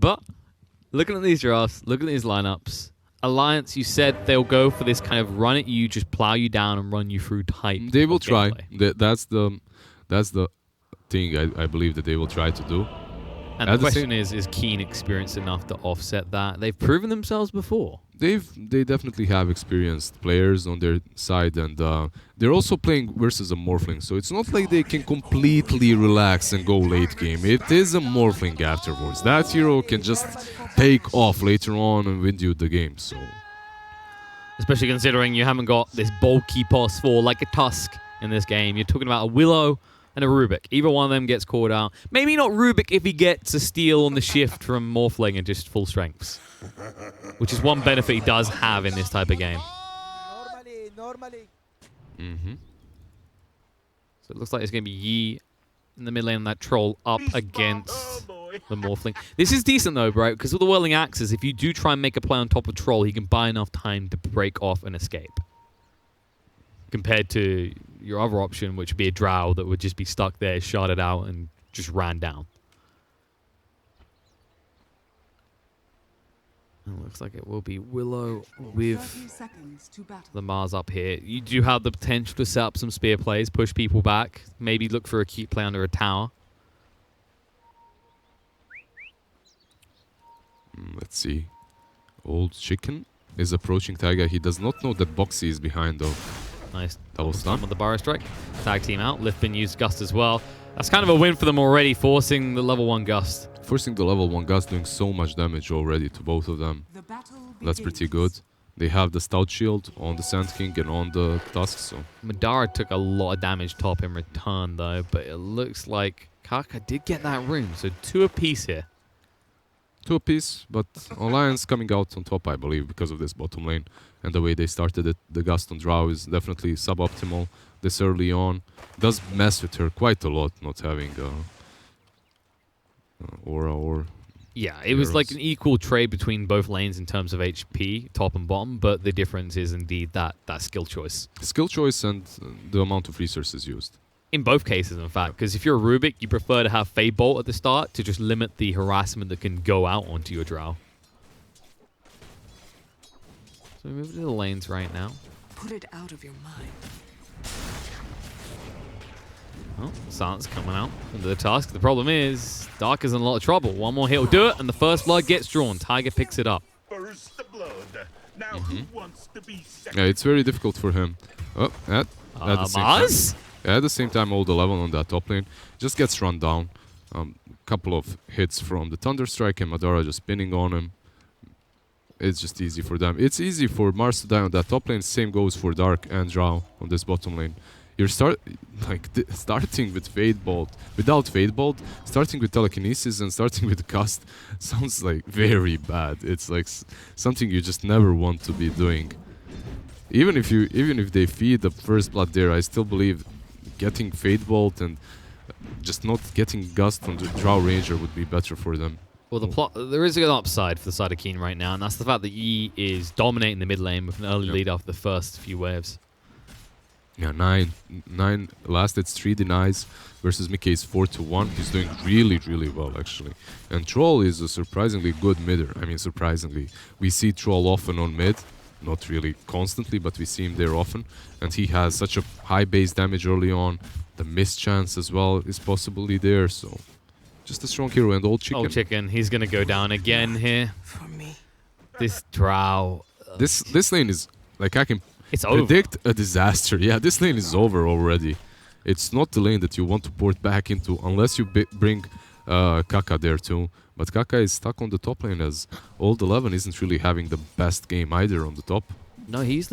But looking at these drafts, looking at these lineups, Alliance, you said they'll go for this kind of run at you, just plow you down and run you through type. They will try. That's the thing I believe that they will try to do. And the question is Keen experienced enough to offset that? They've proven themselves before. They definitely have experienced players on their side, and they're also playing versus a Morphling, so it's not like they can completely relax and go late game. It is a Morphling afterwards. That hero can just take off later on and win you the game. So, especially considering you haven't got this bulky boss 4 like a Tusk in this game. You're talking about a Willow and a Rubik. Either one of them gets caught out. Maybe not Rubik if he gets a steal on the shift from Morphling and just full strengths. Which is one benefit he does have in this type of game. Normally. So it looks like it's going to be Yi in the mid lane and that troll up against the Morphling. This is decent though, bro, because with the Whirling Axes, if you do try and make a play on top of troll, he can buy enough time to break off and escape. Compared to your other option, which would be a Drow that would just be stuck there, sharded out, and just ran down. It looks like it will be Willow with the Mars up here. You do have the potential to set up some spear plays, push people back, maybe look for a cute play under a tower. Let's see. Old Chicken is approaching Taiga. He does not know that Boxy is behind though. Nice double stun with the Burrow Strike. Tag team out. Liftbin used Gust as well. That's kind of a win for them already, forcing the level 1 Gust. Forcing the level 1 Gust, doing so much damage already to both of them. That's pretty good. They have the Stout Shield on the Sand King and on the Tusk, so... Madara took a lot of damage top in return, though, but it looks like Kaka did get that rune, so 2 apiece here. 2 apiece, but Alliance coming out on top, I believe, because of this bottom lane. And the way they started it, the Gust on Drow is definitely suboptimal this early on. Does mess with her quite a lot, not having aura or... Yeah, it was like an equal trade between both lanes in terms of HP, top and bottom, but the difference is indeed that skill choice. Skill choice and the amount of resources used. In both cases, in fact, because if you're a Rubik, you prefer to have Fade Bolt at the start to just limit the harassment that can go out onto your Drow. So we move to the lanes right now. Put it out of your mind. Well, Silence coming out into the Tusk. The problem is, Dark is in a lot of trouble. One more hit will do it, and the first blood gets drawn. Tiger picks it up. First the blood. Now who wants to be second? Yeah, it's very difficult for him. Oh, at the same time, all the level on that top lane just gets run down. Couple of hits from the Thunderstrike and Madara just spinning on him. It's just easy for them. It's easy for Mars to die on that top lane. Same goes for Dark and Drow on this bottom lane. You're starting with Fade Bolt, without Fade Bolt, starting with Telekinesis and starting with Gust sounds like very bad. It's like something you just never want to be doing. Even if they feed the first blood there, I still believe getting Fade Bolt and just not getting Gust on the Drow Ranger would be better for them. Well, there is an upside for the side of Keen right now, and that's the fact that Yi is dominating the mid lane with an early lead after the first few waves. Yeah, 9 last. It's 3 denies versus Mickey's 4-1. He's doing really, really well actually. And Troll is a surprisingly good midder. I mean, surprisingly, we see Troll often on mid, not really constantly, but we see him there often. And he has such a high base damage early on. The miss chance as well is possibly there. So, just a strong hero. And Old Chicken. Old Chicken, he's gonna go down again here. For me. This Drow. This lane is like I can. It's over. Predict a disaster. Yeah, this lane is over already. It's not the lane that you want to port back into unless you bring Kaka there too. But Kaka is stuck on the top lane as Old 11 isn't really having the best game either on the top. No, he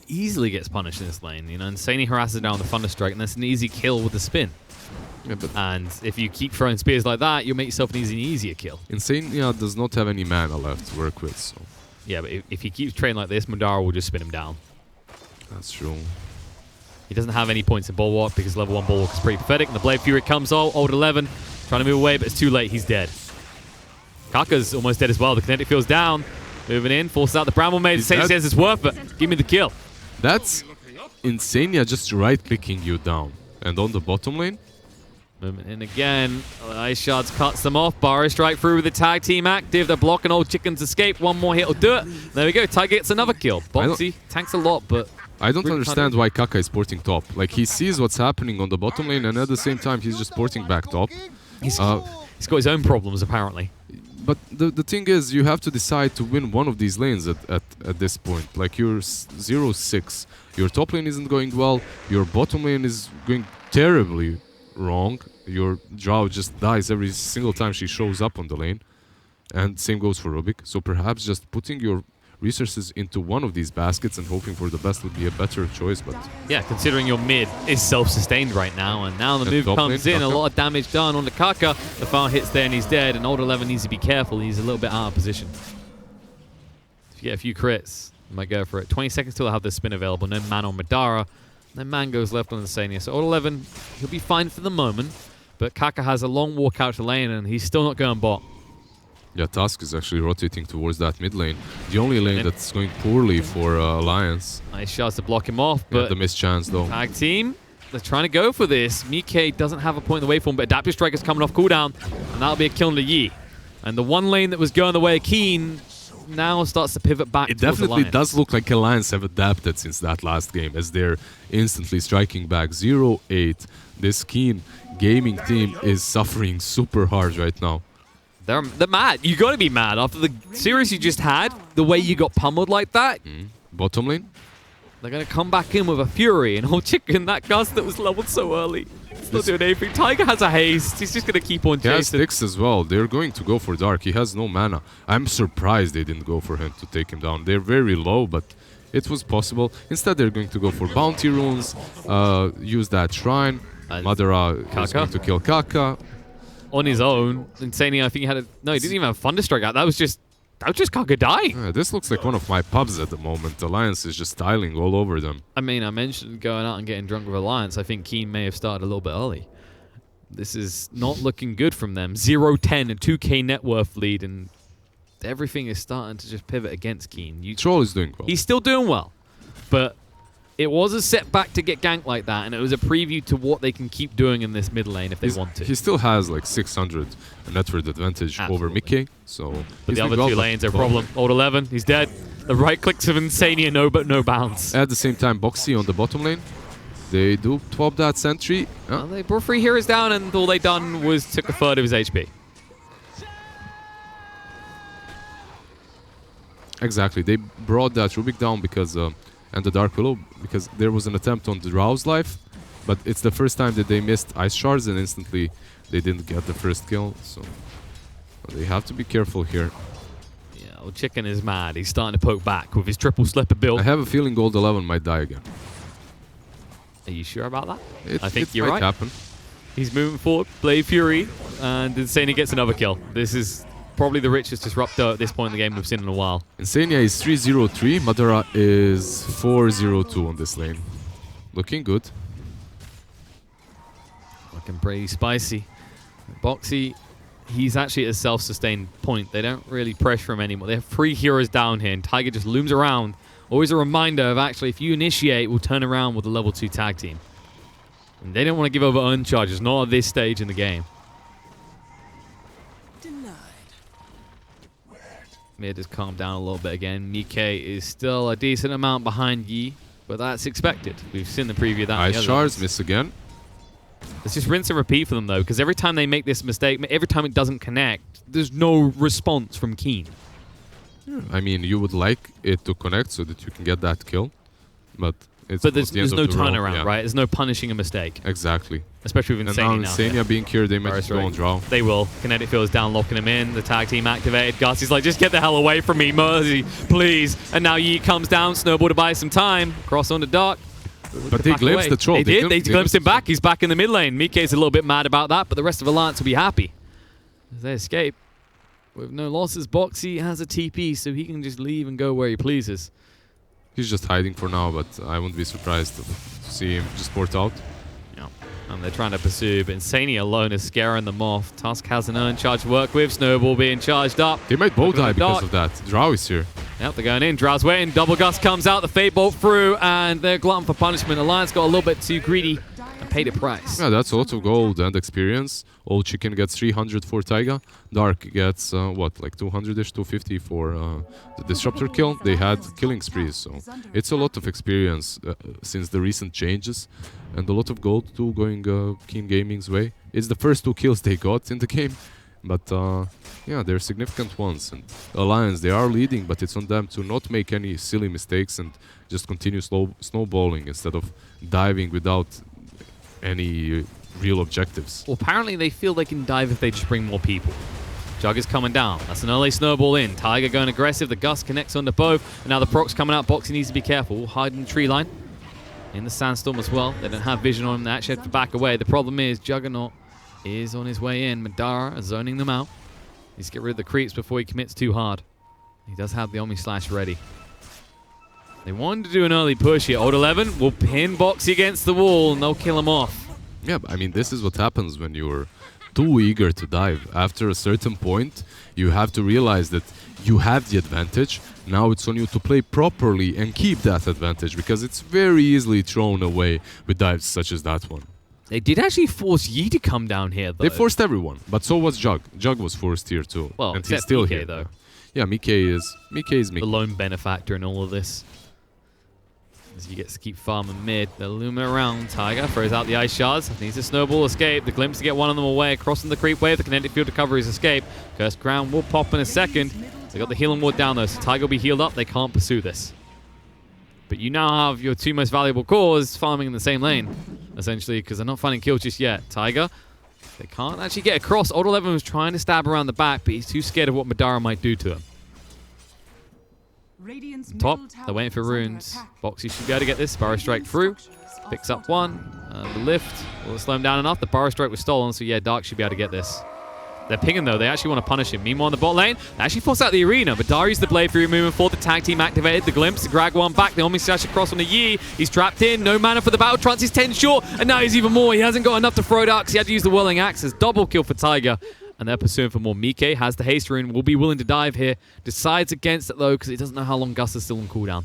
easily gets punished in this lane. You know, Insanely harasses down the Thunderstrike, and that's an easy kill with the spin. Yeah, but and if you keep throwing spears like that, you'll make yourself an easier kill. Insania does not have any mana left to work with. So. Yeah, but if he keeps training like this, Madara will just spin him down. That's true. He doesn't have any points in Bulwark because level 1 Bulwark is pretty pathetic. And the Blade Fury comes Old 11, trying to move away, but it's too late. He's dead. Kaka's almost dead as well. The kinetic field's down. Moving in, forces out the Bramble Maid. Says it's worth it. Give me the kill. That's Insania just right-clicking you down. And on the bottom lane, Movement in again. Ice Shards cuts them off. Barrow strike through with the tag team active. They're blocking Old Chicken's escape. One more hit will do it. There we go. Tiger gets another kill. Boxy tanks a lot, but... I don't understand why Kaka is porting top. Like, he sees what's happening on the bottom lane, and at the same time, he's just porting back top. He's got his own problems, apparently. But the thing is, you have to decide to win one of these lanes at this point. Like, you're 0-6. Your top lane isn't going well. Your bottom lane is going terribly wrong. Your Drow just dies every single time she shows up on the lane. And same goes for Rubik. So perhaps just putting your resources into one of these baskets and hoping for the best would be a better choice. But yeah, considering your mid is self-sustained right now, and now the move comes in, a lot of damage done on the Kaka. The fire hits there and he's dead, and Old 11 needs to be careful. He's a little bit out of position. If you get a few crits, you might go for it. 20 seconds till I have the spin available. No man on Madara. No man goes left on the Sania. So Old 11, he'll be fine for the moment, but Kaka has a long walk out to lane and he's still not going bot. yeah, Tusk is actually rotating towards that mid lane. The only lane that's going poorly for Alliance. Nice shots to block him off, but the missed chance though. tag team, they're trying to go for this. Mike doesn't have a point in the waveform, but Adaptive Strike is coming off cooldown, and that'll be a kill on the Yi. And the one lane that was going the way of Keen now starts to pivot back. It definitely does look like Alliance have adapted since that last game, as they're instantly striking back. 0-8. This Keen gaming team is suffering super hard right now. They're mad. You got to be mad after the series you just had. The way you got pummeled like that. Bottom lane? They're going to come back in with a fury. And Old Chicken, that Gus that was leveled so early, it's not doing anything. Tiger has a haste. He's just going to keep on chasing. He has sticks as well. They're going to go for Dark. He has no mana. I'm surprised they didn't go for him to take him down. They're very low, but it was possible. Instead, they're going to go for Bounty Runes, use that Shrine. Madara is going to kill Kaka. On his own. Insania, I think he had a... No, he didn't even have Thunderstrike out. That was just Kaka dying. This looks like one of my pubs at the moment. Alliance is just tiling all over them. I mean, I mentioned going out and getting drunk with Alliance. I think Keen may have started a little bit early. This is not looking good from them. 0-10, a 2k net worth lead, and everything is starting to just pivot against Keen. Troll is doing well. He's still doing well, but it was a setback to get ganked like that, and it was a preview to what they can keep doing in this mid lane if they want to. He still has like 600 net worth advantage over Mickey, so... But the other two lanes are a problem. Old 11, he's dead. The right clicks of Insania, no bounce. At the same time, Boxy on the bottom lane. They do swap that sentry. Well, they brought 3 heroes down, and all they done was took a third of his HP. Exactly. They brought that Rubik down because... and the Dark Willow, because there was an attempt on the Drow's life, but it's the first time that they missed Ice Shards and instantly they didn't get the first kill, so they have to be careful here. Yeah, Old Chicken is mad. He's starting to poke back with his triple slipper build. I have a feeling Gold 11 might die again. Are you sure about that? I think you're right. Happen. He's moving forward, Blade Fury, and Insania gets another kill. This is probably the richest disruptor at this point in the game we've seen in a while. Insania is 3-0-3, Madara is 4-0-2 on this lane. Looking good. Looking pretty spicy. Boxy, he's actually at a self-sustained point. They don't really pressure him anymore. They have 3 heroes down here, and Tiger just looms around. Always a reminder of actually, if you initiate, we'll turn around with a level 2 tag team. And they don't want to give over earn charges, not at this stage in the game. Mid has calmed down a little bit again. Nikkei is still a decent amount behind Yi, but that's expected. We've seen the preview of that. Ice Shards miss again. It's just rinse and repeat for them, though, because every time they make this mistake, every time it doesn't connect, there's no response from Keen. I mean, you would like it to connect so that you can get that kill, but it's there's no turnaround, right? There's no punishing a mistake. Exactly. Especially with Insania now. Insania being here, they might just go on draw. They will. Kinetic Field is down, locking him in. The tag team activated. Gus is like, just get the hell away from me, Mercy, please. And now Yi comes down, Snowball to buy some time. Cross on the Dark. But they glimpsed the troll. They glimpsed him back. He's back in the mid lane. Mike's a little bit mad about that, but the rest of Alliance will be happy. As they escape. With no losses, Boxy has a TP, so he can just leave and go where he pleases. He's just hiding for now, but I wouldn't be surprised to see him just port out. Yeah, and they're trying to pursue, but Insania alone is scaring them off. Tusk has an earn charge to work with, Snowball being charged up. They might both die because of that. Drow is here. Yep, they're going in. Drow's waiting. Double Gust comes out, the Fate Bolt through, and they're glutton for punishment. Alliance got a little bit too greedy and paid a price. Yeah, that's a lot of gold and experience. Old Chicken gets 300 for Taiga. Dark gets, what, like 200-ish, 250 for the Disruptor kill. They had killing sprees, so it's a lot of experience since the recent changes. And a lot of gold too going Keen Gaming's way. It's the first 2 kills they got in the game. But yeah, they're significant ones. And Alliance, they are leading, but it's on them to not make any silly mistakes and just continue snowballing instead of diving without any real objectives. Well, apparently they feel they can dive if they just bring more people. Jug is coming down. That's an early snowball in. Tiger going aggressive. The Gust connects onto both. And now the Proc's coming out. Boxy needs to be careful. Hide in the tree line. In the sandstorm as well. They don't have vision on him. They actually have to back away. The problem is Juggernaut is on his way in. Madara zoning them out. Needs to get rid of the creeps before he commits too hard. He does have the Omni Slash ready. They wanted to do an early push here. Old 11 will pin Boxy against the wall and they'll kill him off. Yeah, but I mean, this is what happens when you're too eager to dive. After a certain point, you have to realize that you have the advantage. Now it's on you to play properly and keep that advantage, because it's very easily thrown away with dives such as that one. They did actually force Yi to come down here, though. They forced everyone, but so was Jug. Jug was forced here too. Well, and he's still Mike, here though. Yeah, Mickey is Mickey. The lone benefactor in all of this. As he gets to keep farming mid. They're looming around. Tiger throws out the ice shards. Needs a snowball escape. The glimpse to get one of them away. Crossing the creep wave. The kinetic field to cover his escape. Cursed ground will pop in a second. They got the healing ward down though, so Tiger will be healed up. They can't pursue this. But you now have your 2 most valuable cores farming in the same lane, essentially, because they're not finding kills just yet. Tiger, they can't actually get across. Old 11 was trying to stab around the back, but he's too scared of what Madara might do to him. Top, they're waiting for runes. Boxy should be able to get this. Burrow Strike through. Picks up one. The lift will slow him down enough. The Burrow Strike was stolen, so yeah, Dark should be able to get this. They're pinging though. They actually want to punish him. Meanwhile, in the bot lane, they actually force out the arena. But Darius the Blade through movement for the tag team activated. The glimpse, the drag one back. The Omni Slash across on the Yi. He's trapped in. No mana for the battle trance. He's 10 short. And now he's even more. He hasn't got enough to throw it out because he had to use the Whirling Axes. Double kill for Tiger. And they're pursuing for more. Mike has the haste rune. Will be willing to dive here. Decides against it though because he doesn't know how long Gus is still on cooldown.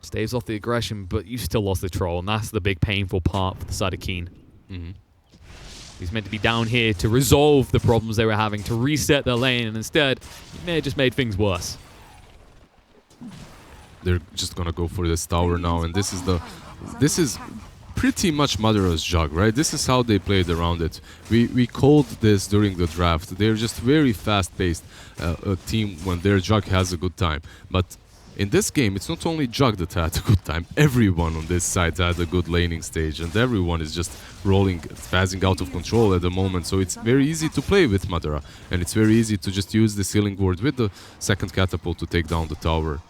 Staves off the aggression, but you still lost the troll. And that's the big painful part for the side of Keen. He's meant to be down here to resolve the problems they were having, to reset their lane, and instead, he may have just made things worse. They're just gonna go for this tower now, and this is pretty much Madara's Jug, right? This is how they played around it. We called this during the draft. They're just very fast-paced a team when their Jug has a good time. But in this game, it's not only Jug that had a good time. Everyone on this side had a good laning stage, and everyone is just rolling, spazzing out of control at the moment. So it's very easy to play with Madara, and it's very easy to just use the ceiling ward with the second catapult to take down the tower.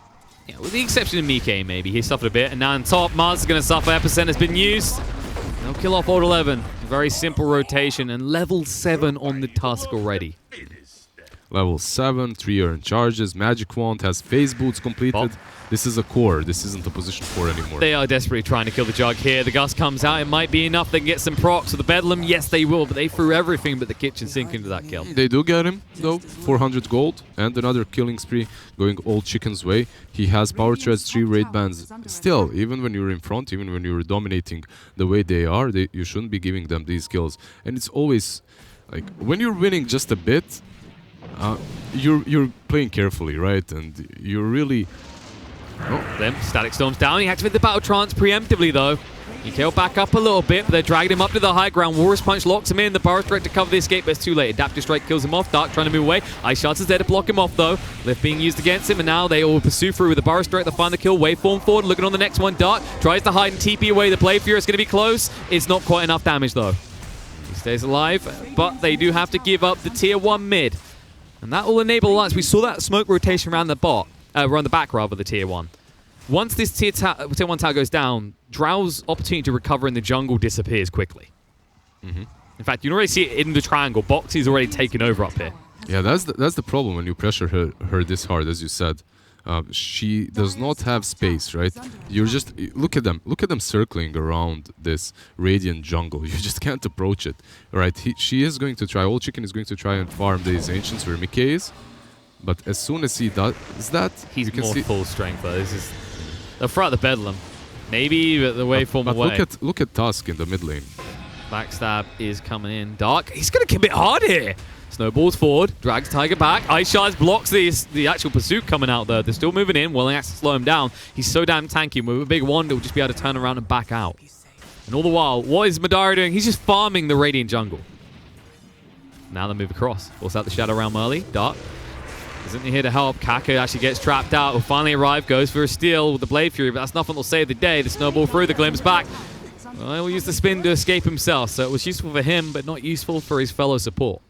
Yeah, with the exception of Mike, maybe. He suffered a bit, and now on top, Mars is going to suffer. Epicent has been used. They'll kill off Old 11. Very simple rotation, and level 7 on the Tusk already. Level 7, 3 earned charges, Magic Wand, has Phase Boots completed. Pop. This is a core, this isn't a position 4 anymore. They are desperately trying to kill the Jug here. The Gust comes out, it might be enough. They can get some procs. So the Bedlam, yes they will, but they threw everything but the kitchen sink into that kill. They do get him, though. 400 gold, and another killing spree going Old Chicken's way. He has power treads, 3 raid bans. Still, even when you're in front, even when you're dominating the way they are, you shouldn't be giving them these kills. And it's always, like, when you're winning just a bit, you're playing carefully, right? And you're really... Then Static Storm's down. He activated the Battle Trance preemptively, though. He killed back up a little bit, but they dragged him up to the high ground. Walrus Punch locks him in. The Burrow Strike to cover the escape, but it's too late. Adaptive Strike kills him off. Dark trying to move away. Ice Shards is there to block him off, though. Lift being used against him, and now they all pursue through with the Burrow Strike. They find the kill. Waveform forward. Looking on the next one. Dark tries to hide and TP away. The Blade Fury is going to be close. It's not quite enough damage, though. He stays alive, but they do have to give up the tier 1 mid. And that will enable Alliance. We saw that smoke rotation around the around the back, rather, the tier 1. Once this tier 1 tower goes down, Drow's opportunity to recover in the jungle disappears quickly. In fact, you can already see it in the triangle. Boxy's already taken over up here. Yeah, that's the problem when you pressure her this hard, as you said. She does not have space, right? You're just look at them circling around this radiant jungle. You just can't approach it, right? She is going to try. Old Chicken is going to try and farm these ancients where Mickey is, but as soon as he does that, he's you can more see full strength though. They'll throw out the Bedlam. Maybe, but the waveform But away. look at Tusk in the mid lane. Backstab is coming in. Dark, he's going to commit hard here. Snowballs forward, drags Tiger back. Ice Shards blocks the actual pursuit coming out there. They're still moving in. Willing Axe to slow him down. He's so damn tanky. With a big wand, he'll just be able to turn around and back out. And all the while, what is Madara doing? He's just farming the Radiant jungle. Now they move across. Force out the Shadow Realm early. Dark isn't here to help. Kaka actually gets trapped out. Will finally arrive. Goes for a steal with the Blade Fury, but that's nothing that'll save the day. The snowball through. The glimpse back. Well, he'll use the spin to escape himself. So it was useful for him, but not useful for his fellow support.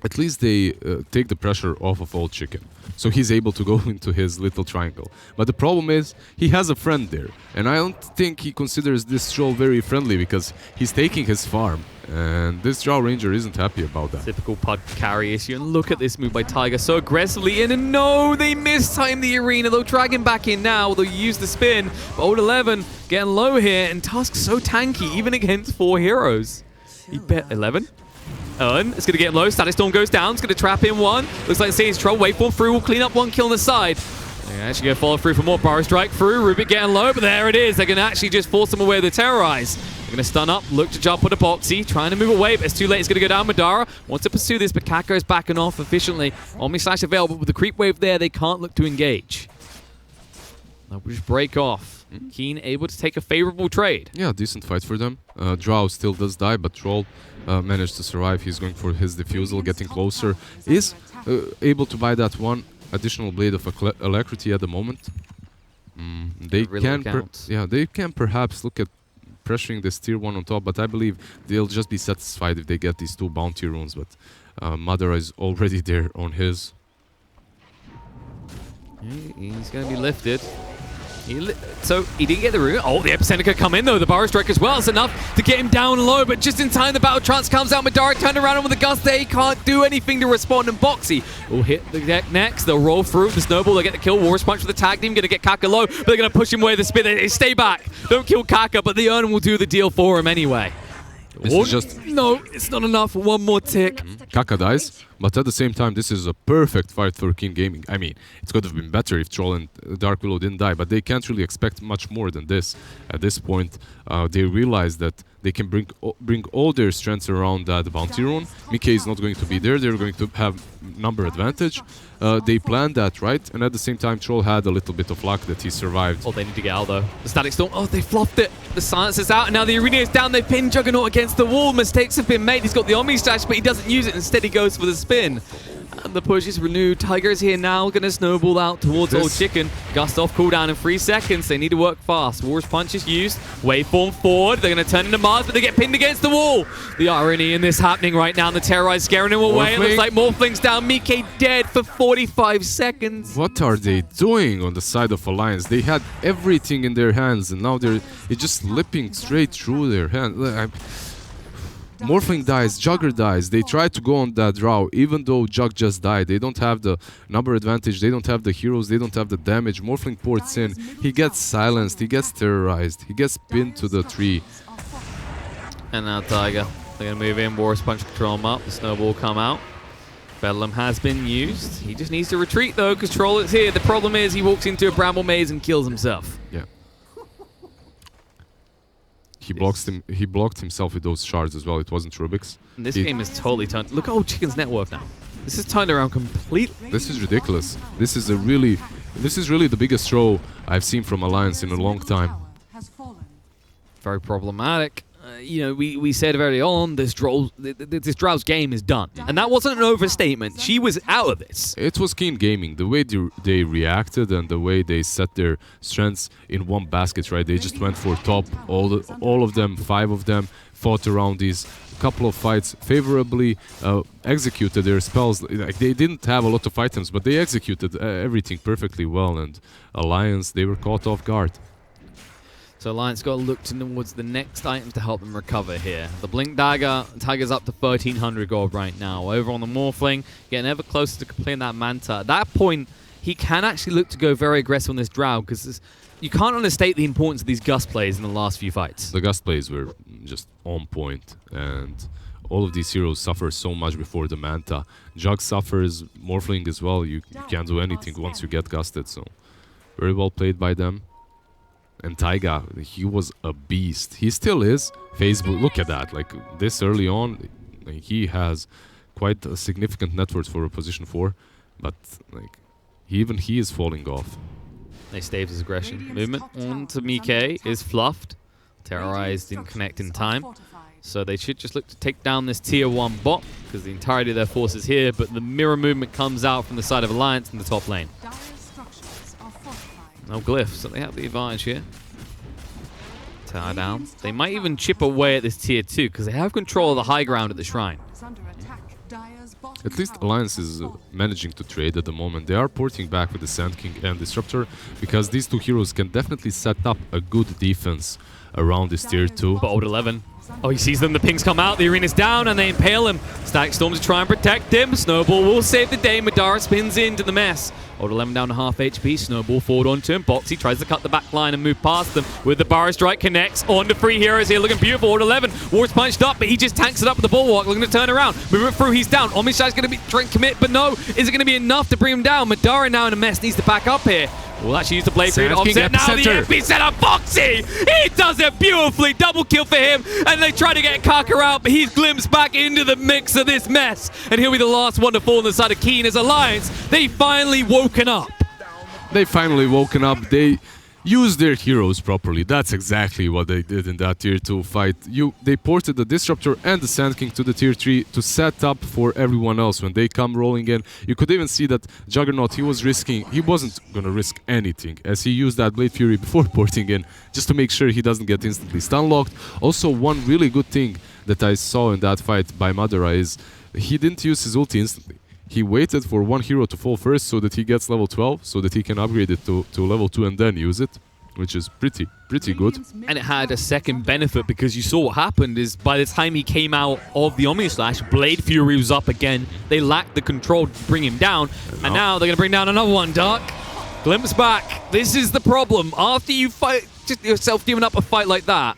At least they take the pressure off of Old Chicken. So he's able to go into his little triangle. But the problem is, he has a friend there. And I don't think he considers this troll very friendly because he's taking his farm. And this Drow Ranger isn't happy about that. Typical Pud carry issue. And look at this move by Tiger. So aggressively in. And no, they mistime the arena. They'll drag him back in now. They'll use the spin. But Old 11 getting low here. And Tusk's so tanky, even against 4 heroes. He bet 11. It's going to get low. Static Storm goes down. It's going to trap in one. Looks like Sage's Troll. Waveform through. Will clean up one kill on the side. They're actually going to follow through for more. Burrow Strike through. Rubik getting low, but there it is. They're going to actually just force them away with the Terrorize. They're going to stun up. Look to jump with a Boxy. Trying to move away, but it's too late. It's going to go down. Madara wants to pursue this, but Kako's backing off efficiently. Omni Slash available, but with the creep wave there, they can't look to engage. They'll just break off. Keen able to take a favorable trade. Yeah, decent fight for them. Drow still does die, but Troll managed to survive. He's going for his defusal, getting closer. Is able to buy that one additional blade of alacrity at the moment. They Really can perhaps look at pressuring this tier 1 on top, but I believe they'll just be satisfied if they get these 2 bounty runes. But Madara is already there on his. He's going to be lifted. So he didn't get the rune. Oh, the Epicenter could come in though. The Burrow Strike as well. It's enough to get him down low, but just in time the Battle Trance comes out. Madara turned around and with a gust there. He can't do anything to respond, and Boxy will hit the deck next. They'll roll through the snowball. They'll get the kill. Warriors Punch for the tag team. Going to get Kaka low, but they're going to push him away with the spin. They stay back. Don't kill Kaka, but the Urn will do the deal for him anyway. This is just... No, it's not enough. One more tick. Kaka dies, but at the same time, this is a perfect fight for Keen Gaming. I mean, it could have been better if Troll and Dark Willow didn't die, but they can't really expect much more than this. At this point, they realize that they can bring all their strengths around that bounty rune. Mickey is not going to be there. They're going to have number advantage. They planned that, right? And at the same time, Troll had a little bit of luck that he survived. Oh, they need to get out, though. The Static Storm. Oh, they fluffed it. The silence is out, and now the arena is down. They pin Juggernaut against the wall. Mistakes have been made. He's got the Omni Slash, but he doesn't use it. Instead, he goes for the spin. And the push is renewed. Tiger is here now, going to snowball out towards Old Chicken. Gust off cooldown in 3 seconds. They need to work fast. Warriors Punch is used. Waveform forward. They're going to turn into Mars, but they get pinned against the wall. The irony in this happening right now. And the Terrorize scaring him away. It looks like Morphling's down. Mike dead for 45 seconds. What are they doing on the side of Alliance? They had everything in their hands, and now it's just slipping straight through their hands. Morphling dies, Jugger dies. They try to go on that Drow, even though Jug just died. They don't have the number advantage, they don't have the heroes, they don't have the damage. Morphling ports in, he gets silenced, he gets terrorized, he gets pinned to the tree. And now Tiger. They're going to move in. Warriors Punch control him up. The snowball will come out. Bedlam has been used. He just needs to retreat though, because Troll is here. The problem is he walks into a bramble maze and kills himself. Yeah. He blocked himself with those shards as well. It wasn't Rubik's. And this game is totally turned. Look at Old Chicken's network now. This is turned around completely. This is ridiculous. This is really the biggest throw I've seen from Alliance in a long time. Very problematic. You know, we said very on, this Drow's game is done. And that wasn't an overstatement. She was out of this. It was Keen Gaming. The way they reacted and the way they set their strengths in one basket, right? They just went for top. All of them, 5 of them, fought around these couple of fights favorably, executed their spells. Like, they didn't have a lot of items, but they executed everything perfectly well. And Alliance, they were caught off guard. So Alliance got to look towards the next items to help them recover here. The Blink Dagger, Tiger's up to 1,300 gold right now. Over on the Morphling, getting ever closer to completing that Manta. At that point, he can actually look to go very aggressive on this Drow, because you can't understate the importance of these Gust plays in the last few fights. The Gust plays were just on point, and all of these heroes suffer so much before the Manta. Jug suffers, Morphling as well. You can't do anything once you get Gusted, so very well played by them. And Taiga, he was a beast. He still is. Facebook, look at that. Like, this early on, like, he has quite a significant net worth for a position 4. But, like, even he is falling off. They staved his aggression. Movement onto Mike is fluffed. Terrorized, didn't connect in time. So they should just look to take down this tier 1 bot, because the entirety of their force is here, but the mirror movement comes out from the side of Alliance in the top lane. No glyph, so they have the advantage here. Tower down. They might even chip away at this tier 2, because they have control of the high ground at the shrine. At least Alliance is managing to trade at the moment. They are porting back with the Sand King and Disruptor, because these 2 heroes can definitely set up a good defense around this tier 2. But old 11. Oh, he sees them. The pings come out. The arena's down, and they impale him. Static Storm to try and protect him. Snowball will save the day. Madara spins into the mess. Old 11 down to half HP. Snowball forward onto him. Boxy tries to cut the back line and move past them. With the Barra Strike connects on to 3 heroes here. Looking beautiful. Old 11. War's punched up, but he just tanks it up with the Bulwark. Looking to turn around. Move it through. He's down. Omishai's going to be trying to commit, but no. Is it going to be enough to bring him down? Madara now in a mess. Needs to back up here. We'll actually use the Blade Fury to offset. Now the epicenter, Foxy! He does it beautifully! Double kill for him, and they try to get Kaka out, but he's glimpsed back into the mix of this mess. And he'll be the last one to fall on the side of Keen as Alliance. They finally woken up. They finally woken up. They used their heroes properly. That's exactly what they did in that tier 2 fight. They ported the Disruptor and the Sand King to the tier 3 to set up for everyone else when they come rolling in. You could even see that Juggernaut, he wasn't gonna risk anything, as he used that Blade Fury before porting in, just to make sure he doesn't get instantly stun locked. Also, one really good thing that I saw in that fight by Madara is he didn't use his ulti instantly. He waited for one hero to fall first so that he gets level 12, so that he can upgrade it to level 2 and then use it, which is pretty good. And it had a second benefit, because you saw what happened is by the time he came out of the Omni Slash, Blade Fury was up again. They lacked the control to bring him down, and now they're going to bring down another one, Dark. Glimpse back. This is the problem. After you fight just yourself giving up a fight like that,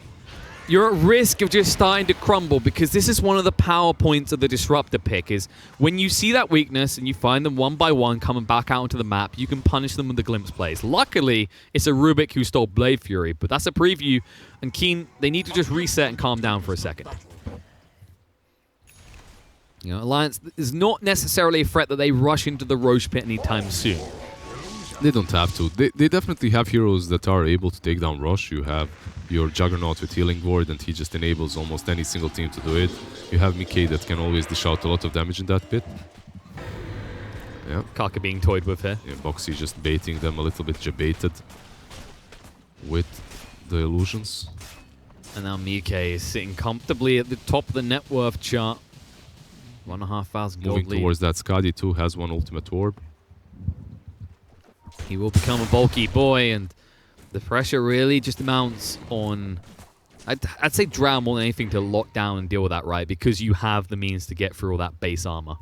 you're at risk of just starting to crumble, because this is one of the power points of the Disruptor pick, is when you see that weakness and you find them one by one coming back out onto the map, you can punish them with the glimpse plays. Luckily, it's a Rubik who stole Blade Fury, but that's a preview, and Keen, they need to just reset and calm down for a second. You know, Alliance is not necessarily a threat that they rush into the Roche pit anytime soon. They don't have to. They definitely have heroes that are able to take down Roche. You have your Juggernaut with Healing Ward, and he just enables almost any single team to do it. You have Mickey that can always dish out a lot of damage in that pit. Yeah. Kaka being toyed with here. Yeah, Boxy just baiting them a little bit, jebaited with the illusions. And now Mike is sitting comfortably at the top of the net worth chart. 1,500 gold Moving lead. towards that, Skadi too has one ultimate orb. He will become a bulky boy, and the pressure really just amounts on, I'd say Drow more than anything, to lock down and deal with that, right? Because you have the means to get through all that base armor.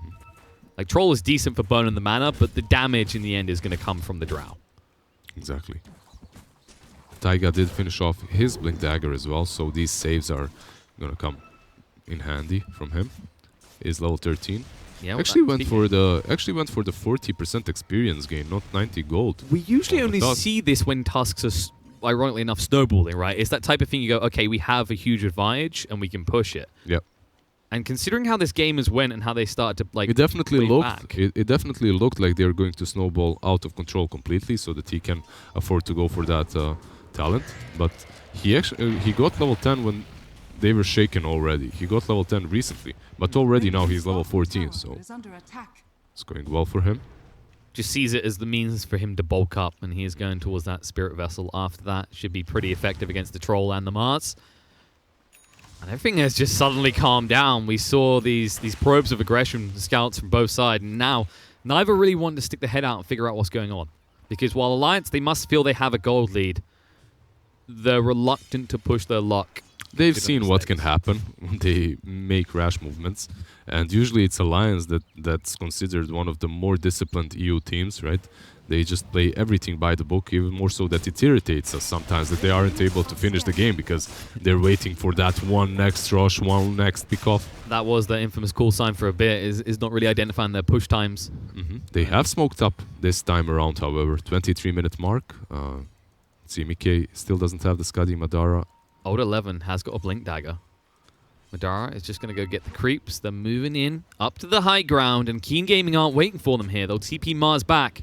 Like, Troll is decent for burning the mana, but the damage in the end is going to come from the Drow. Exactly. Taiga did finish off his Blink Dagger as well, so these saves are going to come in handy from him. He's level 13. Yeah, actually went for the 40% experience gain, not 90 gold. We usually only see this when Tusks are, ironically enough, snowballing, right? It's that type of thing you go, okay, we have a huge advantage and we can push it. Yep. And considering how this game has went and how they started to like, it definitely looked like they're going to snowball out of control completely, so that he can afford to go for that talent. But he got level 10 when they were shaken already. He got level 10 recently, but already now he's level 14, so it's going well for him. Just sees it as the means for him to bulk up, and he is going towards that Spirit Vessel after that. Should be pretty effective against the Troll and the Mars. And everything has just suddenly calmed down. We saw these probes of aggression, scouts from both sides, and now neither really want to stick their head out and figure out what's going on. Because while Alliance, they must feel they have a gold lead, they're reluctant to push their luck. They've seen what can happen when they make rash movements, and usually it's Alliance that's considered one of the more disciplined EU teams, right? They just play everything by the book, even more so that it irritates us sometimes that they aren't able to finish the game because they're waiting for that one next rush, one next pick-off. That was the infamous call sign for a bit, is not really identifying their push times. They have smoked up this time around, however. 23-minute mark. see. Mickey still doesn't have the Skadi. Madara. Old 11 has got a Blink Dagger. Madara is just going to go get the creeps. They're moving in up to the high ground, and Keen Gaming aren't waiting for them here. They'll TP Mars back.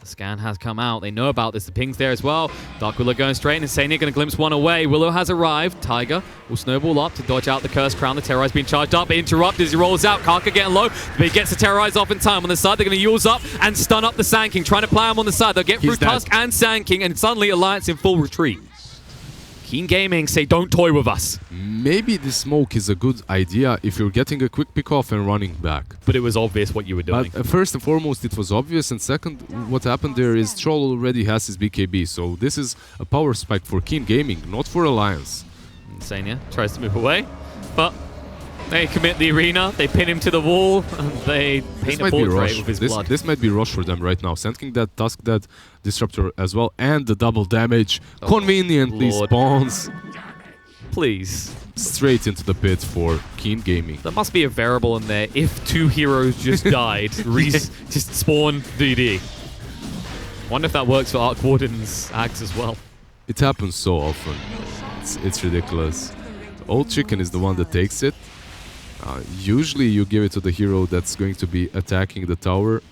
The scan has come out. They know about this. The ping's there as well. Dark Willow going straight, and Insania going to glimpse one away. Willow has arrived. Tiger will snowball up to dodge out the Curse Crown. The Terrorize being charged up. Interrupt as he rolls out. Kaka getting low, but he gets the Terrorize off in time. On the side, they're going to use up and stun up the Sand King, trying to play him on the side. They'll get through Tusk and Sand King, and suddenly Alliance in full retreat. Keen Gaming say, don't toy with us. Maybe the smoke is a good idea if you're getting a quick pick off and running back. But it was obvious what you were doing. But first and foremost, it was obvious, and second, what happened there is Troll already has his BKB, so this is a power spike for Keen Gaming, not for Alliance. Insania tries to move away, but they commit the arena, they pin him to the wall, and they paint a portrait with his blood. This might be rush for them right now. Sand King dead, Tusk dead, Disruptor as well, and the double damage conveniently spawns Please. straight into the pit for Keen Gaming. There must be a variable in there. If 2 heroes just died, just spawn DD. Wonder if that works for Arc Warden's axe as well. It happens so often. It's ridiculous. Old Chicken is the one that takes it. Usually you give it to the hero that's going to be attacking the tower,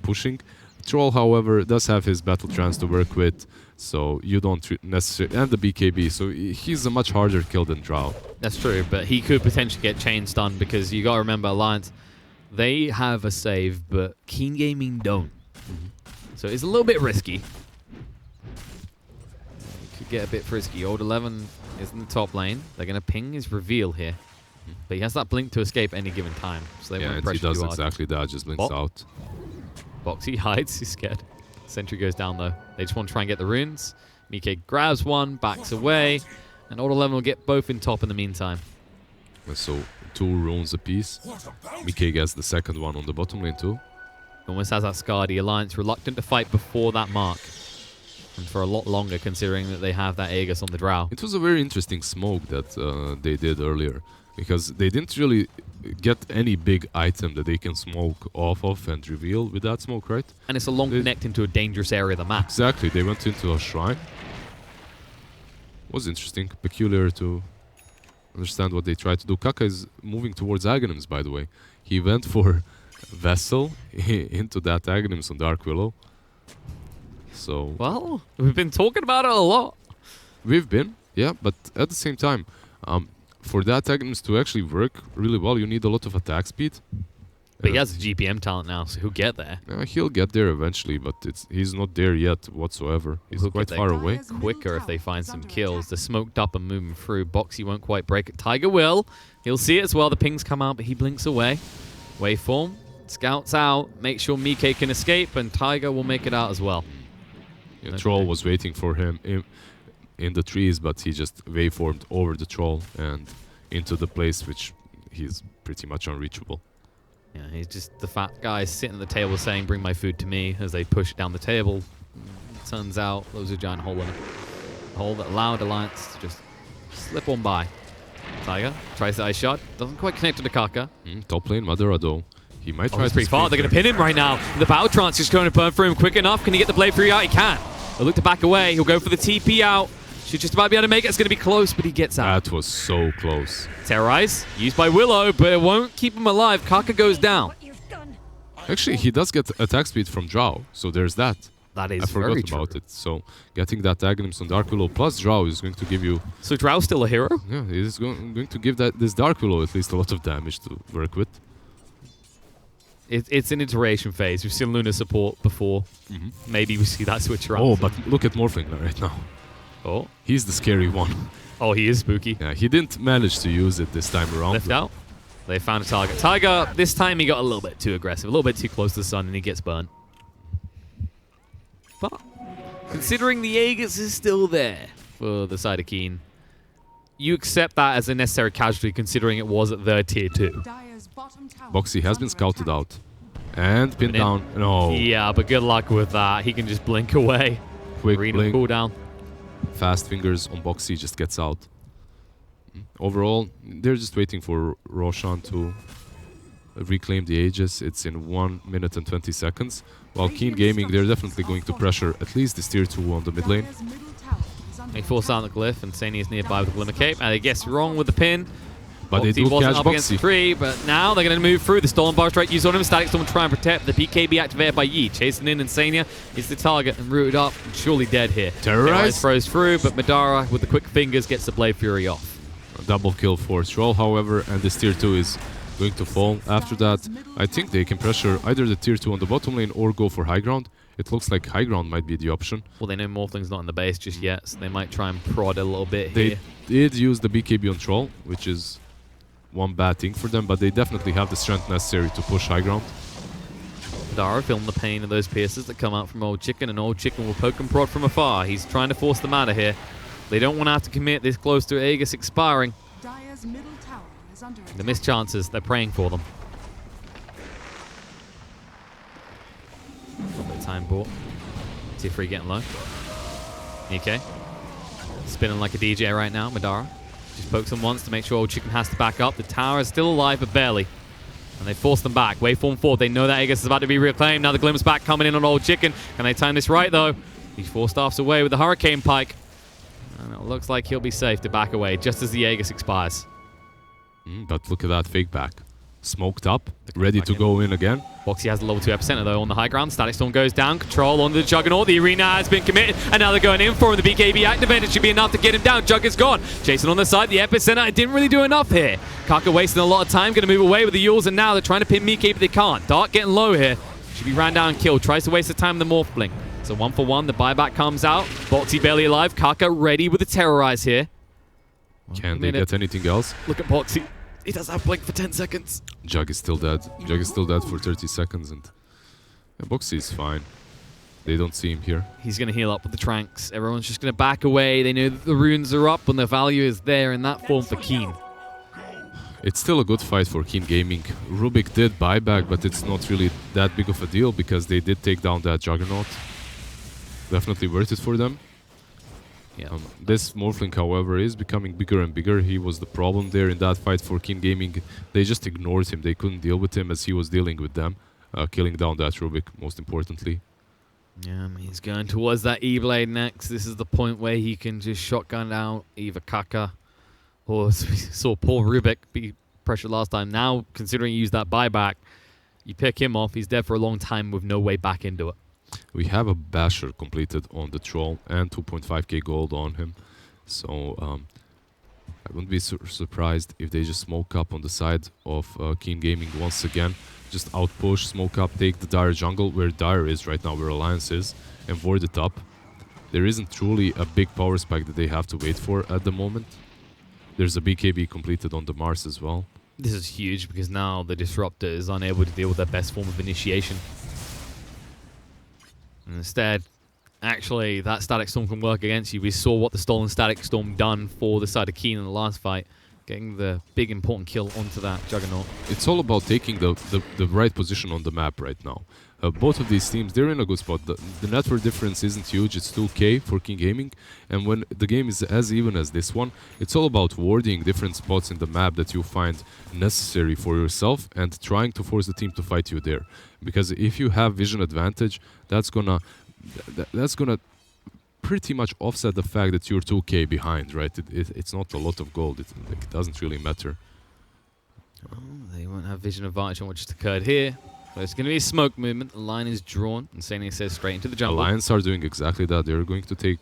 pushing. Troll, however, does have his battle trance to work with, so you don't necessarily... And the BKB, so he's a much harder kill than Drow. That's true, but he could potentially get chain stunned because you got to remember Alliance, they have a save, but Keen Gaming don't. So it's a little bit risky. Could get a bit frisky. Old 11 is in the top lane. They're going to ping his reveal here. But he has that blink to escape any given time. So they won't pressure he does too hard. exactly that, just blinks out. Boxy hides, he's scared. Sentry goes down though. They just want to try and get the runes. Mike grabs one, backs away, and Old 11 will get both in top in the meantime. So 2 runes apiece. Mike gets the second one on the bottom lane too. Almost has that Scar. The Alliance reluctant to fight before that mark. And for a lot longer, considering that they have that Aegis on the Drow. It was a very interesting smoke that they did earlier, because they didn't really get any big item that they can smoke off of and reveal with that smoke, right? And it's a long connect into a dangerous area of the map. Exactly, they went into a shrine. Was interesting, peculiar to understand what they tried to do. Kaka is moving towards Aghanims, by the way. He went for Vessel into that Aghanims on Dark Willow. So... Well, we've been talking about it a lot. We've been, yeah, but at the same time, for that Aghanims to actually work really well, you need a lot of attack speed. But he has a GPM talent now, so he'll get there. He'll get there eventually, but he's not there yet whatsoever. He's quite far away. Quicker if they find some kills. They're smoked up and moving through. Boxy won't quite break it. Tiger will. He'll see it as well. The pings come out, but he blinks away. Waveform. Scouts out. Make sure Mike can escape, and Tiger will make it out as well. Yeah, Troll was waiting for him in the trees, but he just waveformed over the Troll and into the place which he's pretty much unreachable. Yeah, he's just the fat guy sitting at the table saying, "Bring my food to me," as they push down the table. Turns out there was a giant hole in it. A hole that allowed Alliance to just slip on by. Tiger tries the ice shot. Doesn't quite connect to the Kaka. Top lane, Madara though. He might try to pretty far. They're going to pin him right now. The battle trance is going to burn through him quick enough. Can he get the blade through? He can. He'll look to back away. He'll go for the TP out. Should just about be able to make it. It's going to be close, but he gets out. That was so close. Terrorize, used by Willow, but it won't keep him alive. Kaka goes down. Actually, he does get attack speed from Drow, so there's that. That is I forgot about it. So getting that Aghanims on Dark Willow plus Drow is going to give you... So Drow's still a hero? Yeah, he is going to give this Dark Willow at least a lot of damage to work with. It's an iteration phase. We've seen Luna support before. Maybe we see that switch around. Oh, but look at Morphling right now. Oh. He's the scary one. Oh, he is spooky. Yeah, he didn't manage to use it this time around. Lift out. They found a target. Tiger, this time he got a little bit too aggressive, a little bit too close to the sun, and he gets burnt. But considering the Aegis is still there for the side of Keen, you accept that as a necessary casualty considering it was at their tier 2. Boxy has been scouted out. And pinned down. No. Yeah, but good luck with that. He can just blink away. Quick Read blink. Cool down. Fast fingers on Boxy, just gets out. Overall, they're just waiting for Roshan to reclaim the Aegis. It's in 1 minute and 20 seconds. While Keen Gaming, they're definitely going to pressure at least this tier 2 on the mid lane. They force out the glyph, and Sani is nearby with the Glimmer Cape. And they guess wrong with the pin. But they do wasn't catch up against the Boxy. tree, but now they're going to move through. The Stolen Bar Strike used on him. Static Storm try and protect. The BKB activated by Yi. Chasing in, and Sania is the target and rooted up. And surely dead here. Terrorize throws through, but Madara with the quick fingers gets the Blade Fury off. A double kill for Troll, however, and this tier 2 is going to fall. After that, I think they can pressure either the tier 2 on the bottom lane or go for high ground. It looks like high ground might be the option. Well, they know Morphling's not in the base just yet, so they might try and prod a little bit They here. did use the BKB on Troll, which is one bad thing for them, but they definitely have the strength necessary to push high ground. Madara feeling the pain of those pierces that come out from Old Chicken, and Old Chicken will poke and prod from afar. He's trying to force them out of here. They don't want to have to commit this close to Aegis expiring. Dire's middle tower is under The missed chances, they're praying for them. A little bit of time bought. T3 getting low. Nikke. Spinning like a DJ right now, Madara. Just pokes him once to make sure Old Chicken has to back up. The tower is still alive, but barely. And they force them back. Waveform forward. They know that Aegis is about to be reclaimed. Now the Glimmer's back coming in on Old Chicken. Can they time this right, though? He's 4 staffs away with the Hurricane Pike. And it looks like he'll be safe to back away just as the Aegis expires. But look at that fake back. Smoked up, ready to go in again. Boxy has the level 2 epicenter though on the high ground. Static Storm goes down. Control on the Juggernaut. The arena has been committed. And now they're going in for him. The BKB activated. Should be enough to get him down. Jug is gone. Jason on the side. The epicenter. It didn't really do enough here. Kaka wasting a lot of time. Going to move away with the Yules. And now they're trying to pin Miike, but they can't. Dark getting low here. Should be ran down and killed. Tries to waste the time with the Morph Blink. So 1 for 1. The buyback comes out. Boxy barely alive. Kaka ready with the Terrorize here. Can they get anything else? Look at Boxy. He does have Blink for 10 seconds. Jug is still dead. Jug is still dead for 30 seconds, and Boxy is fine. They don't see him here. He's going to heal up with the Tranks. Everyone's just going to back away. They know that the runes are up and the value is there in that form for Keen. It's still a good fight for Keen Gaming. Rubik did buyback, but it's not really that big of a deal because they did take down that Juggernaut. Definitely worth it for them. Yeah. This Morphling, however, is becoming bigger and bigger. He was the problem there in that fight for Keen Gaming. They just ignored him. They couldn't deal with him as he was dealing with them. Killing down that Rubik, most importantly. Yeah, he's going towards that E-Blade next. This is the point where he can just shotgun out either Kaka or we saw poor Rubik be pressured last time. Now, considering he used that buyback, you pick him off. He's dead for a long time with no way back into it. We have a Basher completed on the Troll and 2.5k gold on him. So I wouldn't be surprised if they just smoke up on the side of Keen Gaming once again. Just outpush, smoke up, take the Dire jungle where Dire is right now, where Alliance is, and void it up. There isn't truly a big power spike that they have to wait for at the moment. There's a BKB completed on the Mars as well. This is huge because now the Disruptor is unable to deal with their best form of initiation. And instead, actually, that Static Storm can work against you. We saw what the Stolen Static Storm done for the side of Keen in the last fight, getting the big important kill onto that Juggernaut. It's all about taking the right position on the map right now. Both of these teams, they're in a good spot. The network difference isn't huge. It's 2k for King Gaming. And when the game is as even as this one, it's all about warding different spots in the map that you find necessary for yourself and trying to force the team to fight you there. Because if you have vision advantage, that's gonna pretty much offset the fact that you're 2k behind, right? It's not a lot of gold. It doesn't really matter. Oh, they won't have vision advantage on what just occurred here. But it's going to be a smoke movement. The line is drawn. And Sani says straight into the jungle. Alliance are doing exactly that. They're going to take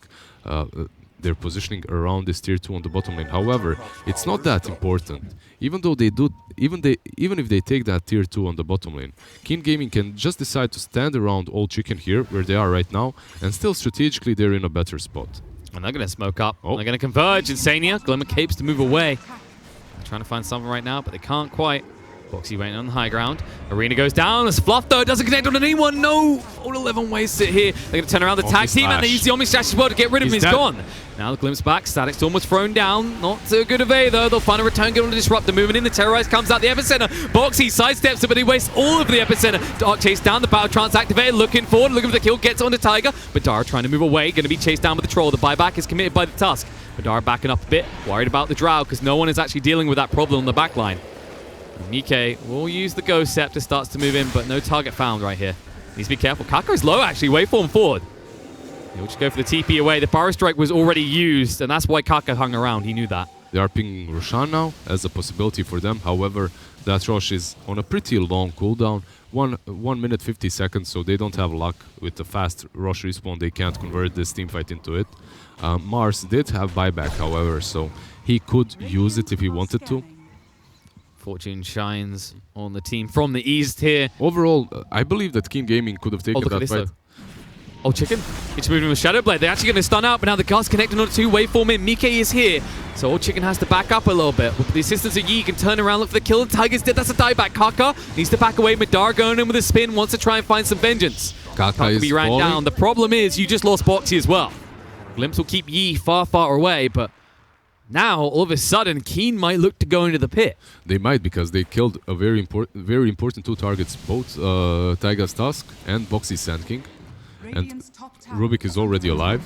their positioning around this tier 2 on the bottom lane. However, it's not that important. Even though they do, even if they take that tier 2 on the bottom lane, Keen Gaming can just decide to stand around Old Chicken here, where they are right now, and still strategically they're in a better spot. And they're going to smoke up. Oh. They're going to converge. Insania, Glimmer Capes to move away. They're trying to find something right now, but they can't quite. Boxy waiting on the high ground. Arena goes down. As Fluff, though, doesn't connect on anyone. No! All 11 wastes it here. They're going to turn around the tag team, and they use the Omni Slash as well to get rid of him. He's gone. Now the Glimpse back. Static Storm was thrown down. Not so good of A, though. They'll find a return, get on the Disruptor. Moving in. The Terrorize comes out the epicenter. Boxy sidesteps it, but he wastes all of the epicenter. Dark chase down. The Battle Trance activated. Looking forward. Looking for the kill. Gets on the Tiger. But Dara trying to move away. Going to be chased down with the Troll. The buyback is committed by the Tusk. But Dara backing up a bit. Worried about the Drow because no one is actually dealing with that problem on the back line. Mike will use the Ghost Scepter, starts to move in, but no target found right here. Needs to be careful. Kaka is low, actually. Waveform forward. He'll just go for the TP away. The Power Strike was already used, and that's why Kaka hung around. He knew that. They are pinging Roshan now as a possibility for them. However, that Rosh is on a pretty long cooldown. 1 minute 50 seconds, so they don't have luck with the fast Rosh respawn. They can't convert this teamfight into it. Mars did have buyback, however, so he could use it if he wanted to. Fortune shines on the team from the east here. Overall, I believe that Keen Gaming could have taken Look at that this, fight. though. Oh, Chicken. It's moving with Shadow Blade. They're actually going to stun out, but now the guard's connected on a 2 waveform in. Mike is here. So Old Chicken has to back up a little bit. With the assistance of Yi, he can turn around, look for the kill. Tiger's dead. That's a dieback. Kaka needs to back away. Madara going in with a spin, wants to try and find some vengeance. Kaka is be ran falling. down. The problem is you just lost Boxy as well. Glimpse will keep Yi far, far away, but now, all of a sudden, Keen might look to go into the pit. They might, because they killed a very important 2 targets, both Taiga's Tusk and Boxy's Sand King. Radiant's top tower Rubik is already alive.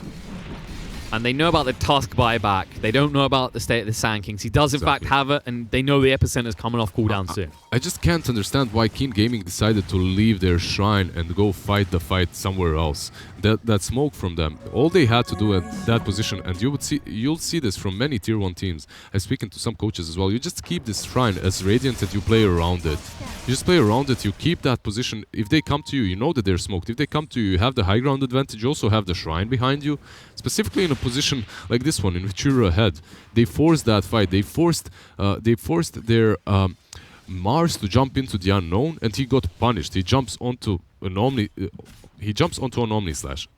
And they know about the Tusk buyback. They don't know about the state of the Sand Kings. He does, in fact, have it, and they know the epicenter is coming off cooldown soon. I just can't understand why Keen Gaming decided to leave their shrine and go fight the fight somewhere else. That smoke from them, all they had to do at that position, and you'll see this from many tier 1 teams. I'm speaking to some coaches as well. You just keep this shrine as radiant and you play around it. You just play around it, you keep that position. If they come to you, you know that they're smoked. If they come to you, you have the high ground advantage. You also have the shrine behind you. Specifically in a position like this one, in which you're ahead. They forced that fight. They forced their Mars to jump into the unknown, and he got punished. He jumps onto an Omni. He jumps onto an Omni Slash.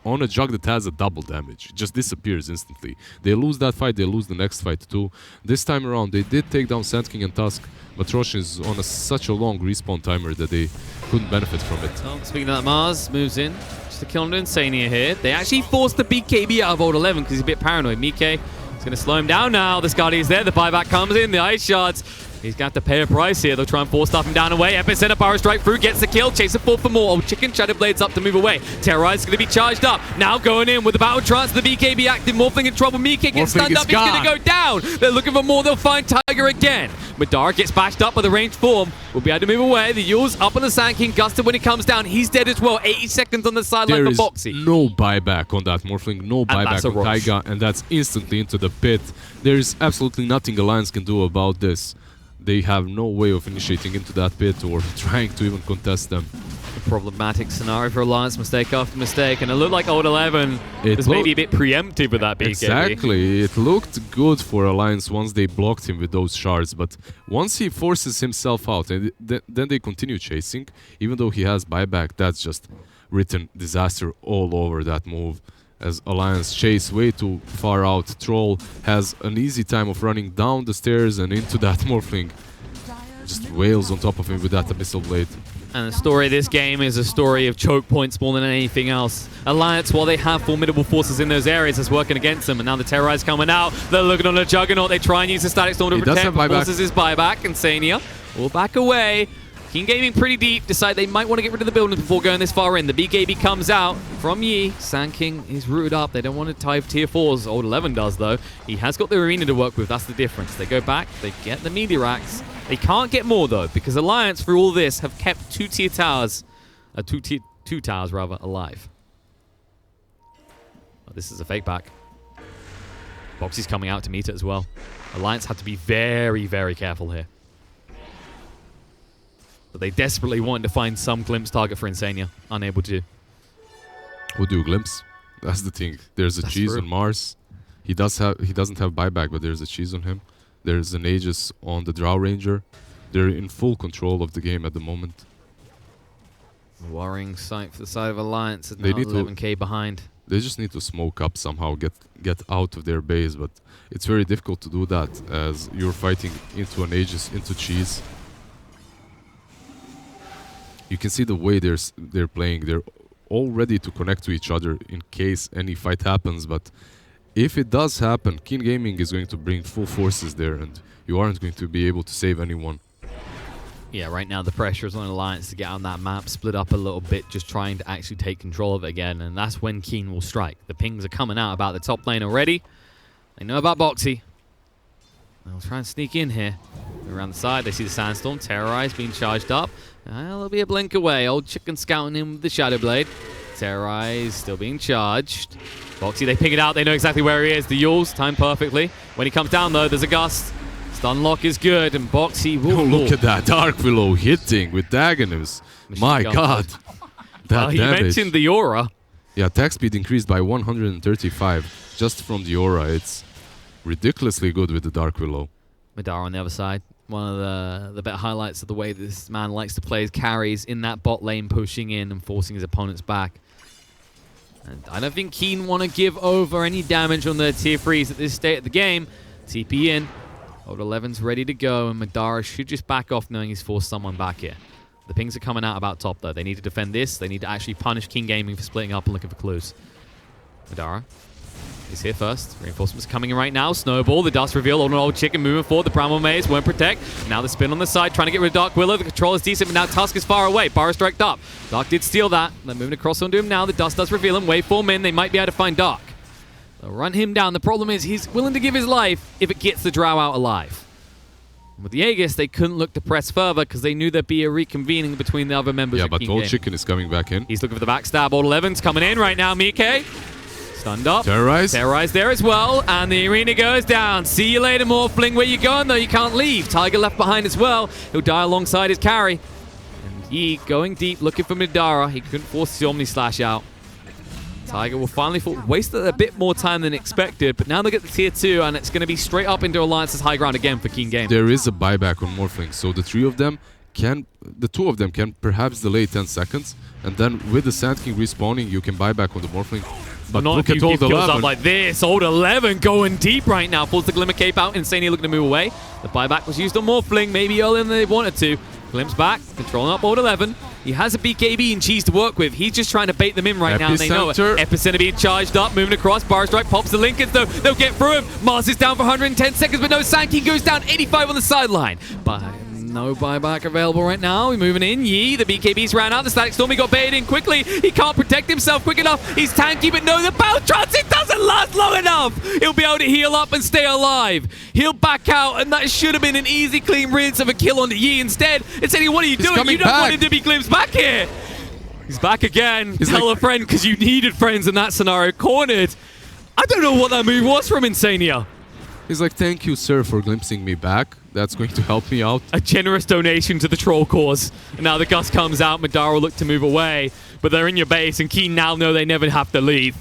On a jug that has a double damage. It just disappears instantly. They lose that fight, they lose the next fight too. This time around, they did take down Sand King and Tusk, but Rosh is on such a long respawn timer that they couldn't benefit from it. Oh, speaking of that, Mars moves in. Just to kill an Insania here. They actually forced the BKB out of Old 11 because he's a bit paranoid. Mike is going to slow him down now. This Guardian's there. The buyback comes in. The Ice Shards. He's going to have to pay a price here. They'll try and force stuff him down away. Epicenter Power Strike through, gets the kill. Chaser forward for more. Old Chicken Shadow Blades up to move away. Terrorize is going to be charged up. Now going in with the Battle Trance. The BKB active. Morphling in trouble. Mike gets stunned up. He's going to go down. They're looking for more. They'll find Tiger again. Madara gets bashed up by the ranged form. Will be able to move away. The Yule's up on the Sand King. Gusted when he comes down. He's dead as well. 80 seconds on the sideline for Boxy. There is no buyback on that Morphling. No buyback on Taiga. And that's instantly into the pit. There is absolutely nothing Alliance can do about this. They have no way of initiating into that pit or trying to even contest them. A problematic scenario for Alliance, mistake after mistake, and it looked like Old 11 was maybe a bit preemptive with that BKB. Exactly, it looked good for Alliance once they blocked him with those shards, but once he forces himself out, and then they continue chasing, even though he has buyback, that's just written disaster all over that move. As Alliance chase way too far out, Troll has an easy time of running down the stairs and into that Morphling. Just wails on top of him with that Abyssal Blade. And the story of this game is a story of choke points more than anything else. Alliance, while they have formidable forces in those areas, is working against them. And now the Terrorize coming out. They're looking on a Juggernaut. They try and use the Static Storm to protect, but forces his buyback. And Sania will back away. Keen Gaming pretty deep, decide they might want to get rid of the buildings before going this far in. The BKB comes out from Yi. Sand King is rooted up. They don't want to tie tier 4s. Old 11 does, though. He has got the arena to work with. That's the difference. They go back. They get the Meteoracts. They can't get more, though, because Alliance, through all this, have kept two towers alive. Oh, this is a fake back. Boxy's coming out to meet it as well. Alliance had to be very, very careful here. But they desperately wanted to find some glimpse target for Insania. Unable to. Who do glimpse? That's the thing. There's a cheese on Mars. He doesn't have buyback, but there's a cheese on him. There's an Aegis on the Drow Ranger. They're in full control of the game at the moment. Worrying sight for the side of Alliance. They need 11k behind. They just need to smoke up somehow, get out of their base, but it's very difficult to do that as you're fighting into an Aegis, into cheese. You can see the way they're playing. They're all ready to connect to each other in case any fight happens. But if it does happen, Keen Gaming is going to bring full forces there, and you aren't going to be able to save anyone. Yeah, right now the pressure is on Alliance to get on that map, split up a little bit, just trying to actually take control of it again. And that's when Keen will strike. The pings are coming out about the top lane already. They know about Boxy. They'll try and sneak in here. Around the side, they see the Sandstorm. Terrorize being charged up. They'll be a blink away. Old Chicken scouting in with the Shadow Blade. Terrorize still being charged. Boxy, they ping it out. They know exactly where he is. The Yules timed perfectly. When he comes down, though, there's a gust. Stun lock is good, and Boxy will... Oh, look at that. Dark Willow hitting with Dagonus. My God. That you damage. mentioned the aura. Yeah, attack speed increased by 135 just from the aura. It's ridiculously good with the Dark Willow. Madara on the other side. One of the better highlights of the way this man likes to play his carries in that bot lane, pushing in and forcing his opponents back. And I don't think Keen want to give over any damage on the tier 3s at this state of the game. TP in. Old 11's ready to go, and Madara should just back off knowing he's forced someone back here. The pings are coming out about top, though. They need to defend this. They need to actually punish King Gaming for splitting up and looking for clues. Madara is here first. Reinforcements coming in right now. Snowball, the dust reveal on an old chicken moving forward. The Primal Maze won't protect. Now the spin on the side, trying to get rid of Dark Willow. The control is decent, but now Tusk is far away. Burrow striked up. Dark did steal that. They're moving across onto him now. The dust does reveal him. Waveform in. They might be able to find Dark. They'll run him down. The problem is he's willing to give his life if it gets the Drow out alive. With the Aegis, they couldn't look to press further because they knew there'd be a reconvening between the other members of but King Old Game. Chicken is coming back in. He's looking for the backstab. Old 11's coming in right now. Mike stunned up. Terrorize. Terrorize there as well. And the arena goes down. See you later, Morphling. Where you going, though? You can't leave. Tiger left behind as well. He'll die alongside his carry. And Yi going deep, looking for Madara. He couldn't force the Omni Slash out. Tiger will finally fall. Wasted a bit more time than expected, but now they get the tier 2, and it's going to be straight up into Alliance's high ground again for King Game. There is a buyback on Morphling, so the two of them can perhaps delay 10 seconds, and then with the Sand King respawning, you can buy back on the Morphling. But not look if at you Old give kills 11. up like this. Old 11 going deep right now. Pulls the Glimmer Cape out. Insanely looking to move away. The buyback was used on Morphling, maybe earlier than they wanted to. Glimpse back, controlling up Old 11. He has a BKB and cheese to work with. He's just trying to bait them in right now, and they know it. Epicenter being charged up, moving across. Bar Strike pops the Linkers, though. They'll get through him. Mars is down for 110 seconds, but no, Sand King goes down 85 on the sideline. But no buyback available right now. We're moving in. Yi, the BKBs ran out. The Static Storm, he got baited in quickly. He can't protect himself quick enough. He's tanky, but no, the Bounce Transit doesn't last long enough. He'll be able to heal up and stay alive. He'll back out, and that should have been an easy, clean rinse of a kill on Yi. Instead, it's saying, what are you doing? You don't want him to be glimpsed back here. He's back again. Tell a friend, because you needed friends in that scenario. Cornered. I don't know what that move was from Insania. He's like, thank you, sir, for glimpsing me back. That's going to help me out. A generous donation to the troll cause. And now the gust comes out. Madara will look to move away. But they're in your base, and Keen now know they never have to leave.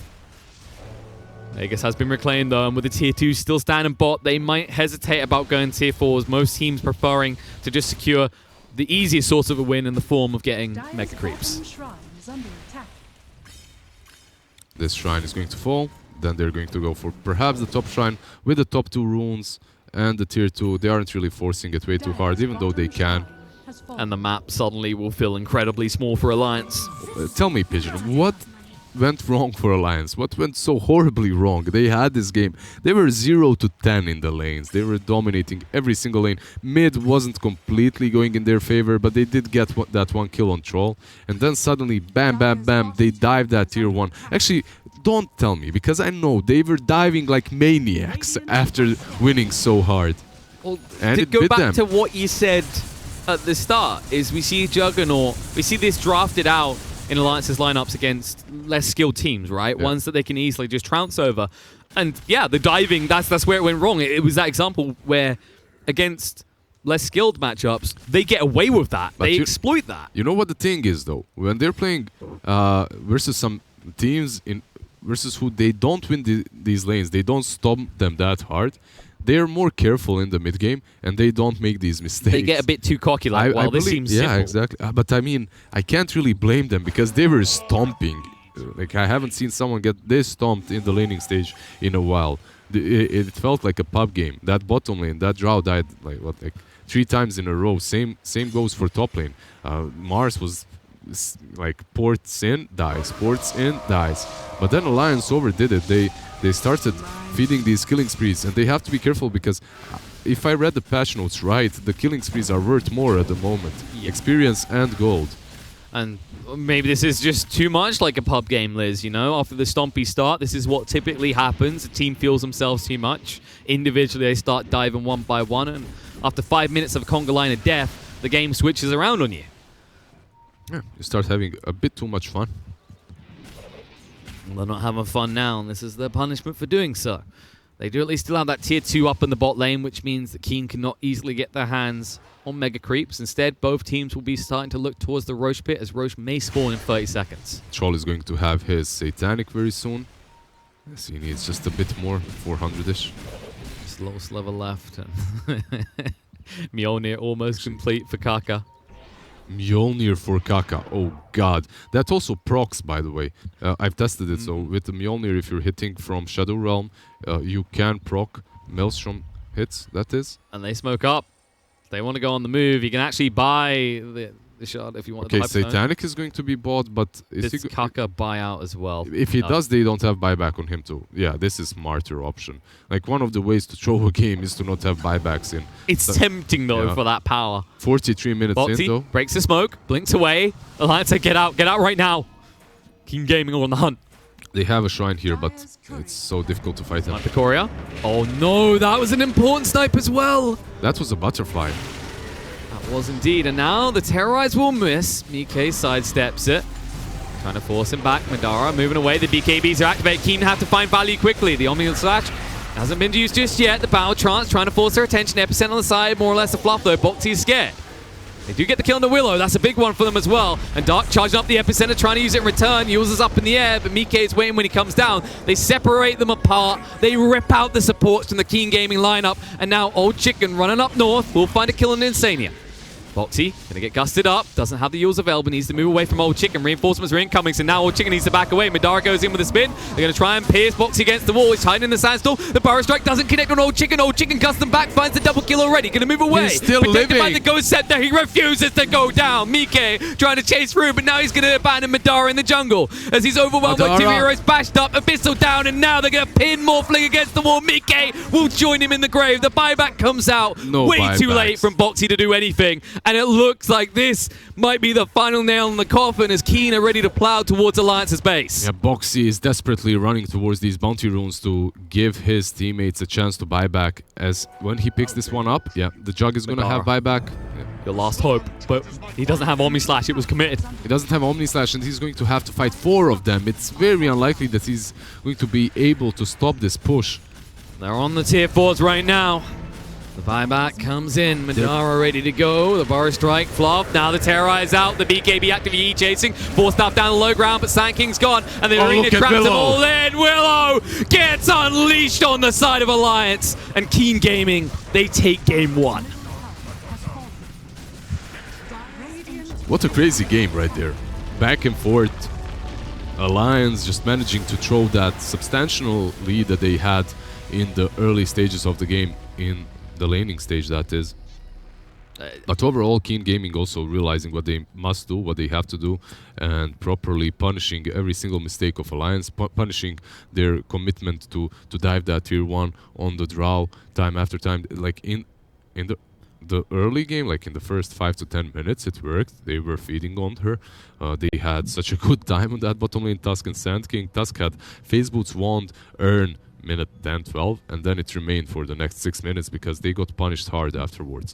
Vegas has been reclaimed, though, and with the tier 2 still standing bot, they might hesitate about going tier 4s. Most teams preferring to just secure the easiest source of a win in the form of getting mega creeps. This shrine is going to fall. Then they're going to go for perhaps the top shrine with the top 2 runes and the tier 2. They aren't really forcing it way too hard, even though they can. And the map suddenly will feel incredibly small for Alliance. Tell me, Pigeon, what went wrong for Alliance? What went so horribly wrong? They had this game. They were 0 to 10 in the lanes. They were dominating every single lane. Mid wasn't completely going in their favor, but they did get that one kill on Troll. And then suddenly, bam, bam, bam, they dived that tier 1. Actually, don't tell me, because I know they were diving like maniacs after winning so hard. Well, and to it go bit back them. to what you said at the start, is we see Juggernaut, we see this drafted out in Alliance's lineups against less skilled teams, right? Yeah. Ones that they can easily just trounce over. And yeah, the diving, that's where it went wrong. It was that example where against less skilled matchups, they get away with that. But they exploit that. You know what the thing is, though? When they're playing versus some teams versus who they don't win these lanes, they don't stomp them that hard. They're more careful in the mid game, and they don't make these mistakes. They get a bit too cocky, like, well, this seems simple. Yeah, exactly. But I mean, I can't really blame them because they were stomping. Like, I haven't seen someone get this stomped in the laning stage in a while. It felt like a pub game. That bottom lane, that Drow died like 3 times in a row. Same goes for top lane. Mars was like ports in, dies, ports in, dies. But then Alliance overdid it. They started feeding these killing sprees, and they have to be careful because if I read the patch notes right, the killing sprees are worth more at the moment. Yeah. Experience and gold. And maybe this is just too much like a pub game, Liz, you know? After the stompy start, this is what typically happens. The team feels themselves too much. Individually, they start diving one by one, and after 5 minutes of a conga line of death, the game switches around on you. Yeah, you start having a bit too much fun. Well, they're not having fun now, and this is their punishment for doing so. They do at least still have that tier 2 up in the bot lane, which means that Keen cannot easily get their hands on Mega Creeps. Instead, both teams will be starting to look towards the Roche pit, as Roche may spawn in 30 seconds. Troll is going to have his Satanic very soon. Yes, he needs just a bit more, 400-ish. Just lowest level left. Mjolnir almost complete for Kaka. Mjolnir for Kaka. Oh god. That also procs, by the way. I've tested it, so with the Mjolnir, if you're hitting from Shadow Realm, you can proc Maelstrom hits, that is. And they smoke up. They want to go on the move. You can actually buy the shot if you want. Okay, Satanic is going to be bought, but is it's Kaka buyout as well. If he does, they don't have buyback on him too. Yeah, this is smarter option. Like, one of the ways to throw a game is to not have buybacks in. It's tempting though for that power. 43 minutes in though. Breaks the smoke, blinks away. Alliance say, get out right now. Keen Gaming are on the hunt. They have a shrine here, but it's so difficult to fight him. Sniper Courier. Oh no, that was an important snipe as well. That was a butterfly. That was indeed. And now the Terrorize will miss. Mike sidesteps it. Trying to force him back. Madara moving away. The BKBs are activated. Keen have to find value quickly. The Omni Slash hasn't been used just yet. The Battle Trance trying to force their attention. Epicenter on the side. More or less a fluff though. Boxy's scared. They do get the kill on the Willow. That's a big one for them as well. And Dark charging up the Epicenter, trying to use it in return. Uses up in the air, but Mike is waiting when he comes down. They separate them apart. They rip out the supports from the Keen Gaming lineup. And now Old Chicken running up north will find a kill on Insania. Boxy gonna get gusted up, doesn't have the Yules available, needs to move away from Old Chicken. Reinforcements are incoming, so now Old Chicken needs to back away. Madara goes in with a spin. They're gonna try and pierce Boxy against the wall. He's hiding in the sandstorm. The Burrow Strike doesn't connect on Old Chicken. Old Chicken gusts them back, finds the double kill already. Gonna move away. He's still Protected by living. the Ghost Scepter. He refuses to go down. Mike trying to chase through, but now he's gonna abandon Madara in the jungle as he's overwhelmed by two heroes, bashed up, Abyssal down, and now they're gonna pin Morphling against the wall. Mike will join him in the grave. The buyback comes out way too late from Boxy to do anything, and it looks like this might be the final nail in the coffin as Keen are ready to plow towards Alliance's base. Yeah, Boxy is desperately running towards these bounty runes to give his teammates a chance to buy back, as when he picks this one up, yeah, the Jug is going to have buyback. Yeah. Your last hope, but he doesn't have Omni Slash, it was committed. He doesn't have Omni Slash, and he's going to have to fight 4 of them. It's very unlikely that he's going to be able to stop this push. They're on the tier 4s right now. The buyback comes in. Madara ready to go. The Burrow Strike fluff. Now the Terrorize out. The BKB actively chasing. 4 stuff down the low ground, but Sand King's gone. And the arena traps them all in. Willow gets unleashed on the side of Alliance. And Keen Gaming, they take game 1. What a crazy game right there. Back and forth. Alliance just managing to throw that substantial lead that they had in the early stages of the game, in the laning stage, that is. But overall, Keen Gaming also realizing what they must do, what they have to do, and properly punishing every single mistake of Alliance, punishing their commitment to dive that tier 1 on the draw time after time. Like in the early game, like in the first 5 to 10 minutes, it worked. They were feeding on her. They had such a good time on that bottom lane. Tusk and Sand King. Tusk had Phase Boots wand, earn minute 10-12, and then it remained for the next 6 minutes because they got punished hard afterwards.